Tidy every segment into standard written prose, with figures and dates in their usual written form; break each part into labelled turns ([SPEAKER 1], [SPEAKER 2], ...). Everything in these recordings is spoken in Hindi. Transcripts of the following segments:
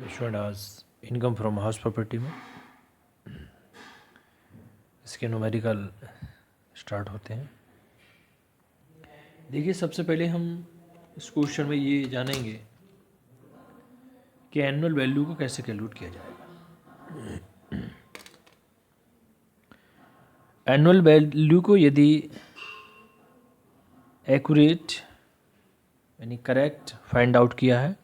[SPEAKER 1] issued as income from house property में इसके न्यूमेरिकल स्टार्ट होते हैं। देखिए, सबसे पहले हम इस क्वेश्चन में ये जानेंगे कि एनुअल वैल्यू को कैसे कैलकुलेट किया जाएगा। एनुअल वैल्यू को यदि एक्यूरेट यानी करेक्ट फाइंड आउट किया है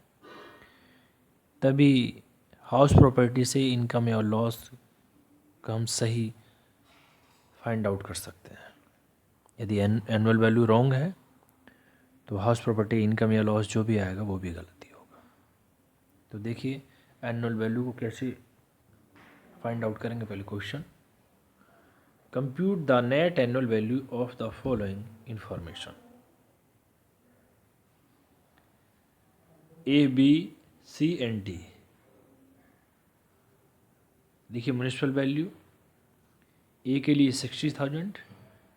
[SPEAKER 1] तभी हाउस प्रॉपर्टी से इनकम या लॉस का हम सही फाइंड आउट कर सकते हैं। यदि एनुअल वैल्यू रॉन्ग है तो हाउस प्रॉपर्टी इनकम या लॉस जो भी आएगा वो भी गलती होगा। तो देखिए, एनुअल वैल्यू को कैसे फाइंड आउट करेंगे। पहले question, compute the net annual value of the following information A, B, C and D. देखिए, म्युनिसिपल वैल्यू ए के लिए 60,000,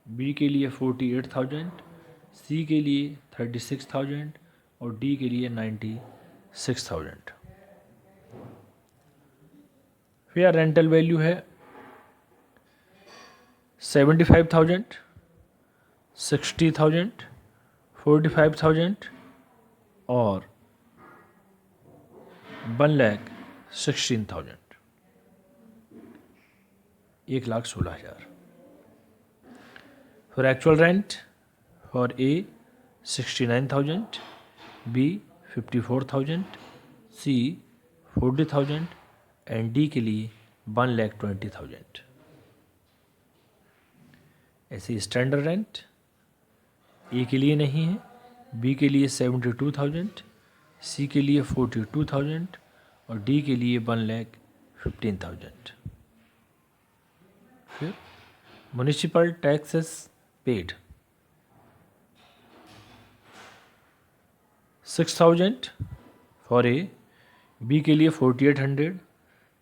[SPEAKER 1] बी के लिए 48,000, सी के लिए 36,000 और डी के लिए 96,000। फिर रेंटल वैल्यू है 75,000, 60,000, 45,000 और 1,16,000, 1,16,000। For actual rent for A 69,000, B 54,000, C 40,000 and D के लिए 1,20,000। ऐसे स्टैंडर्ड रेंट ए के लिए नहीं है, बी के लिए 72,000, सी के लिए 42,000 और डी के लिए 1,15,000। फिर municipal taxes paid 6,000 for A, B के लिए 4,800,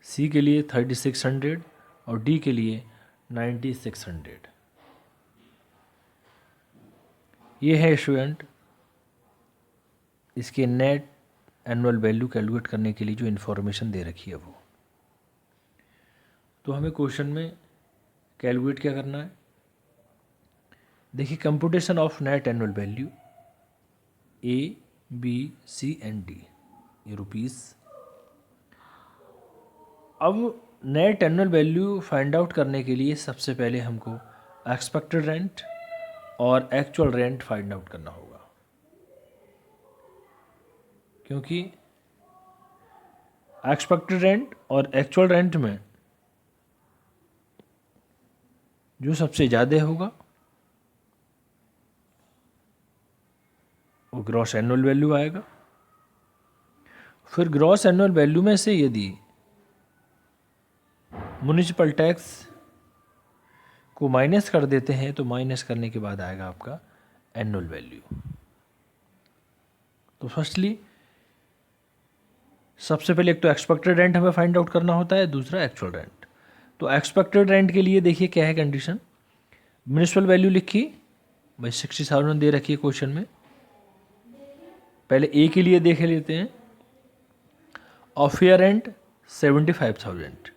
[SPEAKER 1] सी के लिए 3,600 और डी के लिए 9,600। ये है स्टूडेंट इसके नेट एनुअल वैल्यू कैलकुलेट करने के लिए जो इन्फॉर्मेशन दे रखी है वो। तो हमें क्वेश्चन में कैलकुलेट क्या करना है। देखिए, computation of net annual value A, B, C and D, ये रुपीस। अब net annual value find out करने के लिए सबसे पहले हमको एक्सपेक्टेड रेंट और एक्चुअल रेंट फाइंड आउट करना होगा, क्योंकि एक्सपेक्टेड रेंट और एक्चुअल रेंट में जो सबसे ज़्यादा होगा वो ग्रॉस एनुअल वैल्यू आएगा। फिर ग्रॉस एनुअल वैल्यू में से यदि म्युनिसिपल टैक्स को माइनस कर देते हैं तो माइनस करने के बाद आएगा आपका एनुअल वैल्यू। तो फर्स्टली सबसे पहले एक तो एक्सपेक्टेड रेंट हमें फाइंड आउट करना होता है, दूसरा एक्चुअल रेंट। तो एक्सपेक्टेड रेंट के लिए देखिए क्या है कंडीशन। म्युनिसिपल वैल्यू लिखी भाई 60,000 दे रखी है क्वेश्चन में। पहले ए के लिए देख लेते हैं। ऑफियर रेंट 75,000,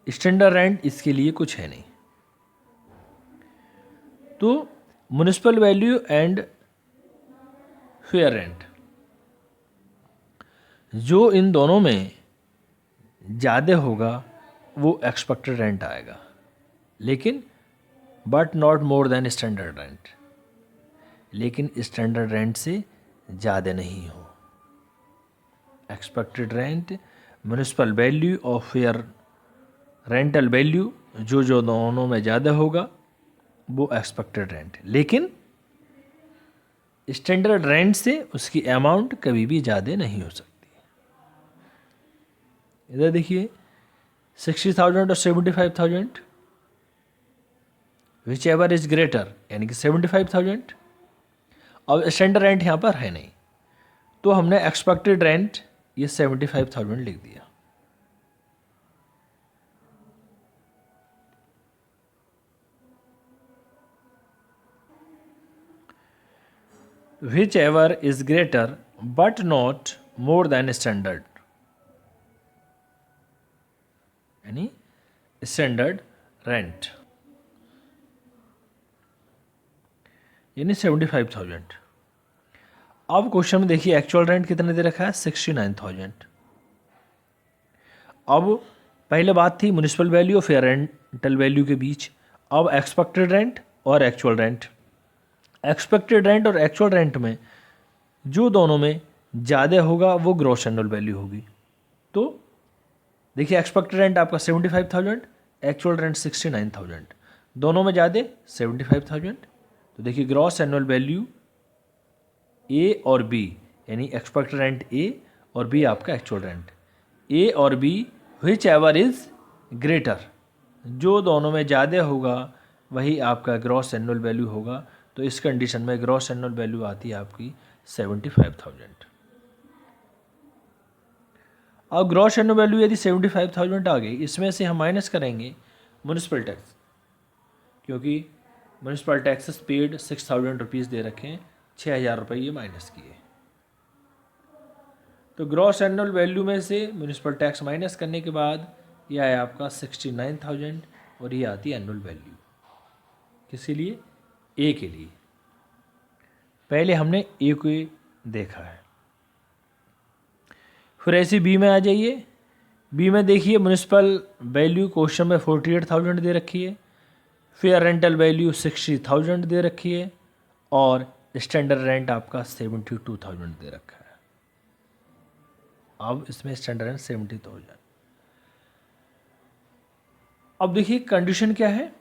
[SPEAKER 1] स्टैंडर्ड रेंट इसके लिए कुछ है नहीं। तो municipal value and fair rent, जो इन दोनों में ज़्यादा होगा वो एक्सपेक्टेड रेंट आएगा, लेकिन but not more than standard rent, लेकिन स्टैंडर्ड रेंट से ज़्यादा नहीं हो। एक्सपेक्टेड रेंट, म्युनिसिपल वैल्यू और फेयर रेंटल वैल्यू, जो दोनों में ज़्यादा होगा वो एक्सपेक्टेड रेंट, लेकिन स्टैंडर्ड रेंट से उसकी अमाउंट कभी भी ज़्यादा नहीं हो सकती। इधर देखिए 60,000 और 75,000, विच एवर इज ग्रेटर, यानी कि 75,000। अब स्टैंडर्ड रेंट यहाँ पर है नहीं, तो हमने एक्सपेक्टेड रेंट ये 75,000 लिख दिया। whichever is greater but not more than standard, यानी स्टैंडर्ड रेंट, यानी 75,000। अब क्वेश्चन में देखिए एक्चुअल रेंट कितने दे रखा है, 69,000। अब पहले बात थी म्यूनिसिपल वैल्यू और फेयर रेंटल वैल्यू के बीच, अब एक्सपेक्टेड रेंट और एक्चुअल रेंट। एक्सपेक्टेड रेंट और एक्चुअल रेंट में जो दोनों में ज़्यादा होगा वो ग्रॉस एनुअल वैल्यू होगी। तो देखिए एक्सपेक्टेड रेंट आपका 75,000, एक्चुअल रेंट 69,000, दोनों में ज़्यादा 75,000। तो देखिए ग्रॉस एनुअल वैल्यू ए और बी, यानी एक्सपेक्टेड रेंट ए और बी आपका एक्चुअल रेंट, ए और B whichever is greater, जो दोनों में ज़्यादा होगा वही आपका ग्रॉस एनुअल वैल्यू होगा। तो इस कंडीशन में ग्रॉस एनुअल वैल्यू आती है आपकी 75,000। अब ग्रॉस एनुअल वैल्यू यदि 75,000 आ गई, इसमें से हम माइनस करेंगे म्यूनिसिपल टैक्स, क्योंकि म्यूनिसिपल टैक्सेस पेड 6,000 रुपीज़ दे रखे हैं, 6,000 रुपये ये माइनस किए। तो ग्रॉस एनुअल वैल्यू में से म्यूनिसिपल टैक्स माइनस करने के बाद ये आया आपका 69,000 और ये आती है एनुअल वैल्यू। किसके लिए, ए के लिए। पहले हमने ए को देखा है, फिर ऐसे बी में आ जाइए। बी में देखिए म्यूनिसिपल वैल्यू क्वेश्चन में 48,000 दे रखी है, फेयर रेंटल वैल्यू 60,000 दे रखी है और स्टैंडर्ड रेंट आपका 72,000 दे रखा है। अब इसमें स्टैंडर्ड रेंट 70,000। अब देखिए कंडीशन क्या है,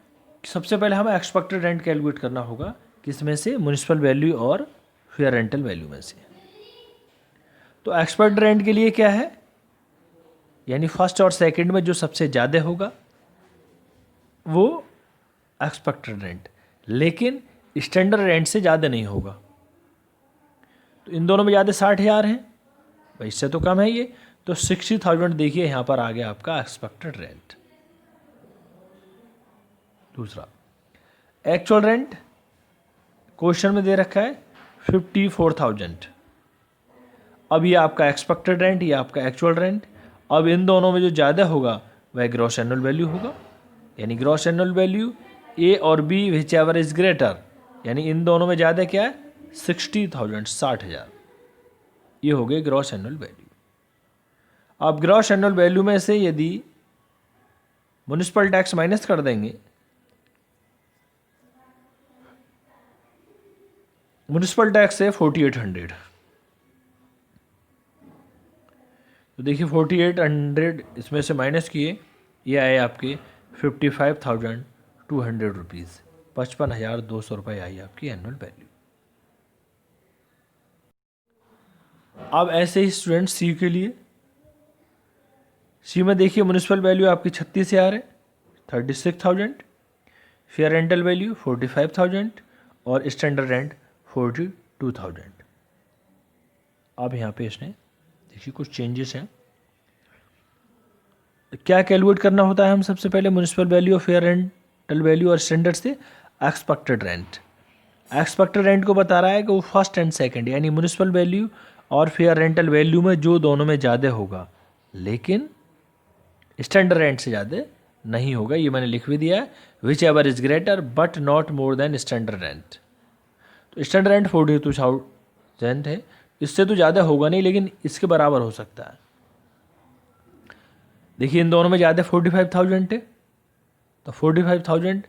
[SPEAKER 1] सबसे पहले हमें एक्सपेक्टेड रेंट कैलकुलेट करना होगा, किसमें से, म्यूनिसिपल वैल्यू और फेयर रेंटल वैल्यू में से। तो एक्सपेक्टेड रेंट के लिए क्या है, यानी फर्स्ट और सेकंड में जो सबसे ज़्यादा होगा वो एक्सपेक्टेड रेंट, लेकिन स्टैंडर्ड रेंट से ज़्यादा नहीं होगा। तो इन दोनों में ज़्यादा 60,000 है भाई, इससे तो कम है ये, तो 60,000 देखिए यहाँ पर आ गया आपका एक्सपेक्टेड रेंट। दूसरा एक्चुअल रेंट क्वेश्चन में दे रखा है 54,000। अब ये आपका एक्सपेक्टेड रेंट, ये आपका एक्चुअल रेंट। अब इन दोनों में जो ज़्यादा होगा वह ग्रॉस एनुअल वैल्यू होगा, यानी ग्रॉस एनुअल वैल्यू ए और B whichever is greater, यानी इन दोनों में ज़्यादा क्या है, 60,000, 60,000, ये हो गए ग्रॉस एनुअल वैल्यू। अब ग्रॉस एनुअल वैल्यू में से यदि म्यूनिसिपल टैक्स माइनस कर देंगे, म्यूनिसिपल टैक्स है 4,800, तो देखिए 4,800 इसमें से माइनस किए, ये आए आपके 55,200 रुपीज़, 55,200 रुपये आई आपकी एनुअल वैल्यू। अब ऐसे ही स्टूडेंट सी के लिए, सी में देखिए म्यूनिसिपल वैल्यू आपकी 36,000 है, 36,000, फेयर रेंटल वैल्यू 45,000 और स्टैंडर्ड रेंट 42,000। अब यहाँ पे इसने देखिए कुछ चेंजेस हैं। क्या कैलकुलेट करना होता है, हम सबसे पहले म्यूनिसिपल वैल्यू और फेयर रेंटल वैल्यू और स्टैंडर्ड से एक्सपेक्टेड रेंट। एक्सपेक्टेड रेंट को बता रहा है कि वो फर्स्ट एंड सेकंड, यानी म्यूनिसिपल वैल्यू और फेयर रेंटल वैल्यू में जो दोनों में ज़्यादा होगा, लेकिन स्टैंडर्ड रेंट से ज़्यादा नहीं होगा, ये मैंने लिख भी दिया है, which ever is greater but not more than standard rent. तो स्टैंडर्ड रेंट 42,000 है, इससे तो ज़्यादा होगा नहीं लेकिन इसके बराबर हो सकता है। देखिए इन दोनों में ज़्यादा 45,000 है, तो 45,000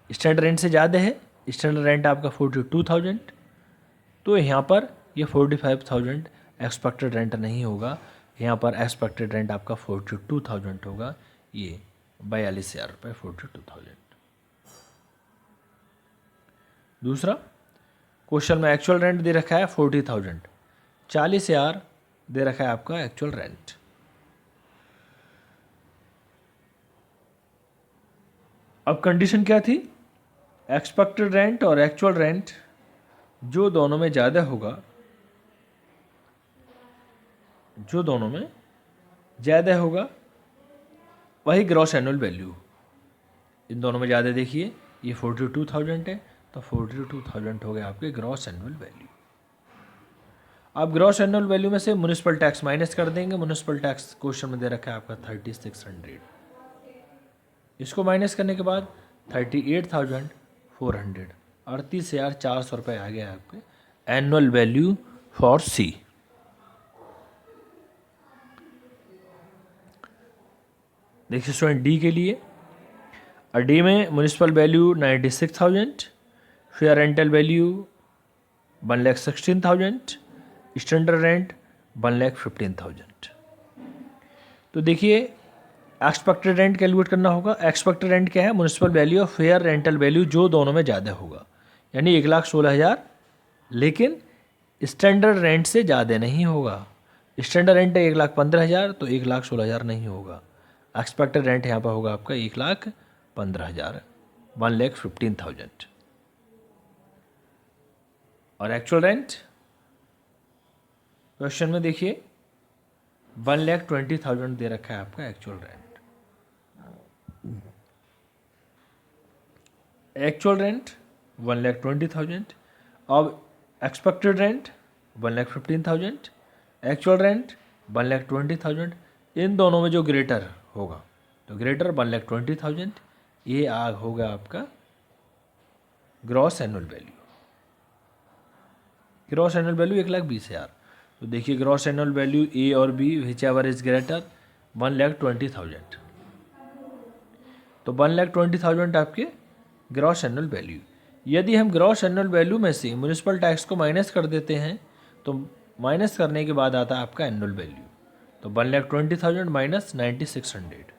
[SPEAKER 1] स्टैंडर्ड रेंट से ज़्यादा है, स्टैंडर्ड रेंट आपका 42,000, तो यहाँ पर ये 45,000 एक्सपेक्टेड रेंट नहीं होगा, यहाँ पर एक्सपेक्टेड रेंट आपका 42,000 होगा, ये 42,000 रुपये, 42,000। दूसरा क्वेश्चन में एक्चुअल रेंट दे रखा है 40,000, 40,000 दे रखा है आपका एक्चुअल रेंट। अब कंडीशन क्या थी, एक्सपेक्टेड रेंट और एक्चुअल रेंट जो दोनों में ज़्यादा होगा, जो दोनों में ज़्यादा होगा वही ग्रॉस एनुअल वैल्यू। इन दोनों में ज़्यादा देखिए ये 42,000 है, तो 42,000 हो गया आपके ग्रॉस एनुअल वैल्यू। आप ग्रॉस एनुअल वैल्यू में से म्यूनिसिपल टैक्स माइनस कर देंगे। म्यूनिसिपल टैक्स क्वेश्चन में दे रखा है आपका 3600। इसको माइनस करने के बाद 38,400, 38,400 रुपये आ गया आपके एनुअल वैल्यू फॉर सी। देखिए स्टूडेंट डी के लिए, और डी में municipal value 96,000, fair rental value 1,16,000, standard rent 1,15,000। तो देखिए एक्सपेक्टेड रेंट कैलकुलेट करना होगा। एक्सपेक्टेड रेंट क्या है? म्यूनिसिपल वैल्यू और फेयर रेंटल वैल्यू जो दोनों में ज़्यादा होगा, यानी 1,16,000, लेकिन स्टैंडर्ड रेंट से ज़्यादा नहीं होगा। स्टैंडर्ड रेंट है 1,15,000, तो 1,16,000 नहीं होगा। एक्सपेक्टेड रेंट यहाँ पर होगा आपका 1,15,000, 1,15,000। और एक्चुअल रेंट क्वेश्चन में देखिए 1,20,000 दे रखा है आपका एक्चुअल रेंट। एक्चुअल रेंट 1,20,000, अब एक्सपेक्टेड रेंट 1,15,000, एक्चुअल रेंट 1,20,000, इन दोनों में जो ग्रेटर होगा तो ग्रेटर 1,20,000, ये होगा आपका gross annual value. Gross annual value 1,20,000। तो देखिए ग्रॉस एनुअल वैल्यू ए और B whichever is greater 1,20,000, तो 1,20,000 आपके ग्रॉस एनुअल वैल्यू। यदि हम ग्रॉस एनुअल वैल्यू में से म्यूनिसिपल टैक्स को माइनस कर देते हैं तो माइनस करने के बाद आता है आपका एनुअल वैल्यू। तो 1,20,000 माइनस 9,600,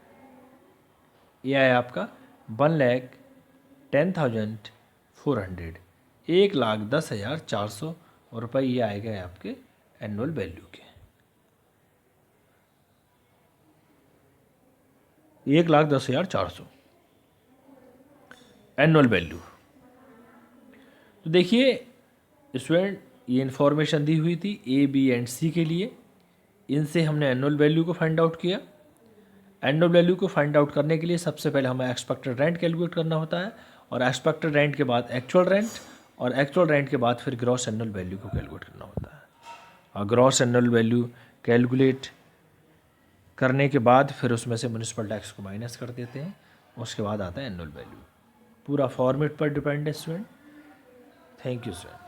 [SPEAKER 1] ये आया आपका 1,10,400, 1,10,400 रुपये ये आएगा आपके एनुअल वैल्यू के। 1,10,400 एनुअल वैल्यू। तो देखिए स्टूडेंट ये इन्फॉर्मेशन दी हुई थी ए बी एंड सी के लिए, इनसे हमने एनुअल वैल्यू को फाइंड आउट किया। एनुअल वैल्यू को फाइंड आउट करने के लिए सबसे पहले हमें एक्सपेक्टेड रेंट कैलकुलेट करना होता है, और एक्सपेक्टेड रेंट के बाद एक्चुअल रेंट, और एक्चुअल रेंट के बाद फिर ग्रॉस एनुअल वैल्यू को कैलकुलेट करना होता है। और ग्रॉस एनुअल वैल्यू कैलकुलेट करने के बाद फिर उसमें से म्यूनिसिपल टैक्स को माइनस कर देते हैं, उसके बाद आता है एनुअल वैल्यू। पूरा फॉर्मेट पर डिपेंड है स्टूडेंट। Thank you student.